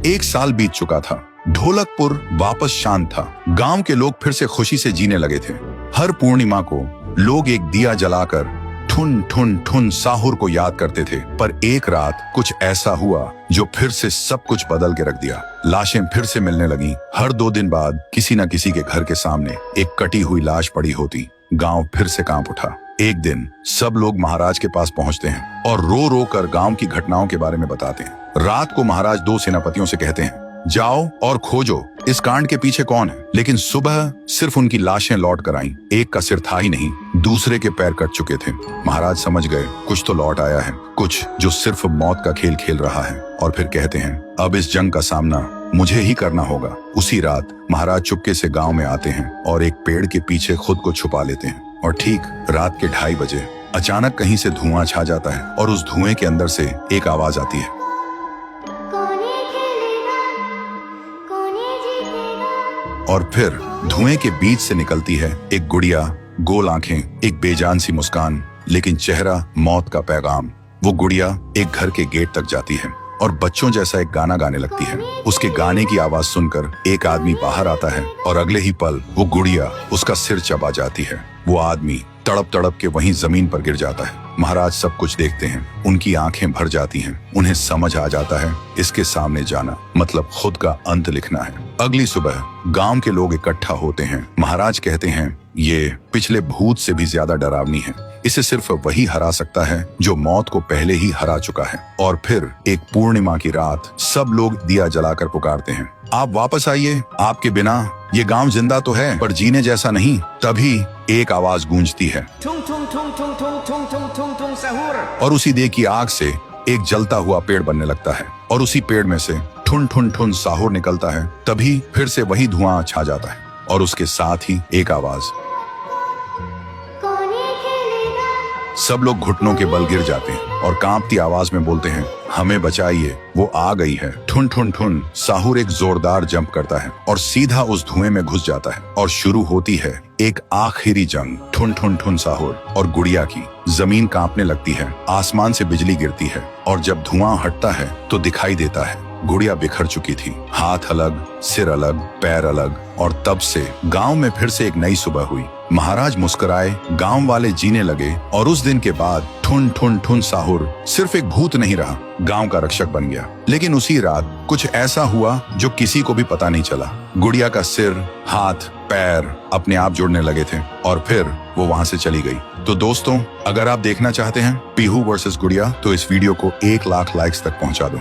1 साल बीत चुका था। ढोलकपुर वापस शांत था। गांव के लोग फिर से खुशी से जीने लगे थे। हर पूर्णिमा को लोग एक दिया जलाकर ठुन ठुन ठुन साहुर को याद करते थे। पर एक रात कुछ ऐसा हुआ जो फिर से सब कुछ बदल के रख दिया। लाशें फिर से मिलने लगी। हर 2 दिन बाद किसी न किसी के घर के सामने एक कटी हुई लाश पड़ी होती। गांव फिर से कांप उठा। एक दिन सब लोग महाराज के पास पहुंचते हैं और रो रो कर गांव की घटनाओं के बारे में बताते हैं। रात को महाराज 2 सेनापतियों से कहते हैं, जाओ और खोजो इस कांड के पीछे कौन है। लेकिन सुबह सिर्फ उनकी लाशें लौट कर आईं। एक का सिर था ही नहीं, दूसरे के पैर कट चुके थे। महाराज समझ गए कुछ तो लौट आया है, कुछ जो सिर्फ मौत का खेल खेल रहा है। और फिर कहते हैं, अब इस जंग का सामना मुझे ही करना होगा। उसी रात महाराज चुपके से गांव में आते हैं और एक पेड़ के पीछे खुद को छुपा लेते हैं। और ठीक रात के 2:30 बजे अचानक कहीं से धुआं छा जाता है और उस धुएं के अंदर से एक आवाज आती है, और फिर धुएं के बीच से निकलती है एक गुड़िया, गोल आंखें, एक बेजान सी मुस्कान, लेकिन चेहरा मौत का पैगाम। वो गुड़िया एक घर के गेट तक जाती है और बच्चों जैसा एक गाना गाने लगती है। उसके गाने की आवाज सुनकर एक आदमी बाहर आता है और अगले ही पल वो गुड़िया उसका सिर चबा जाती है। वो आदमी तड़प तड़प के वहीं जमीन पर गिर जाता है। महाराज सब कुछ देखते हैं। उनकी आंखें भर जाती हैं। उन्हें समझ आ जाता है इसके सामने जाना मतलब खुद का अंत लिखना है। अगली सुबह गांव के लोग इकट्ठा होते हैं। महाराज कहते हैं, ये पिछले भूत से भी ज्यादा डरावनी है। इसे सिर्फ वही हरा सकता है जो मौत को पहले ही हरा चुका है। और फिर एक पूर्णिमा की रात सब लोग दिया जलाकर पुकारते हैं, आप वापस आइए, आपके बिना ये गांव जिंदा तो है पर जीने जैसा नहीं। तभी एक आवाज गूंजती है और उसी देह की आग से एक जलता हुआ पेड़ बनने लगता है और उसी पेड़ में से ठुन ठुन ठुन साहुर निकलता है। तभी फिर से वही धुआं छा जाता है और उसके साथ ही एक आवाज। सब लोग घुटनों के बल गिर जाते हैं और कांपती आवाज में बोलते हैं, हमें बचाइए, वो आ गई है। ठुन ठुन ठुन साहुर एक जोरदार जंप करता है और सीधा उस धुएं में घुस जाता है और शुरू होती है एक आखिरी जंग। ठुन ठुन ठुन साहुर और गुड़िया की। जमीन कांपने लगती है, आसमान से बिजली गिरती है और जब धुआं हटता है तो दिखाई देता है गुड़िया बिखर चुकी थी। हाथ अलग, सिर अलग, पैर अलग। और तब से गांव में फिर से एक नई सुबह हुई। महाराज मुस्कुराए, गांव वाले जीने लगे और उस दिन के बाद ठुन ठुन ठुन साहुर सिर्फ एक भूत नहीं रहा, गांव का रक्षक बन गया। लेकिन उसी रात कुछ ऐसा हुआ जो किसी को भी पता नहीं चला। गुड़िया का सिर, हाथ, पैर अपने आप जुड़ने लगे थे और फिर वो वहां से चली गई। तो दोस्तों, अगर आप देखना चाहते हैं पीहू वर्सेस गुड़िया तो इस वीडियो को 1 लाख लाइक्स तक पहुंचा दो।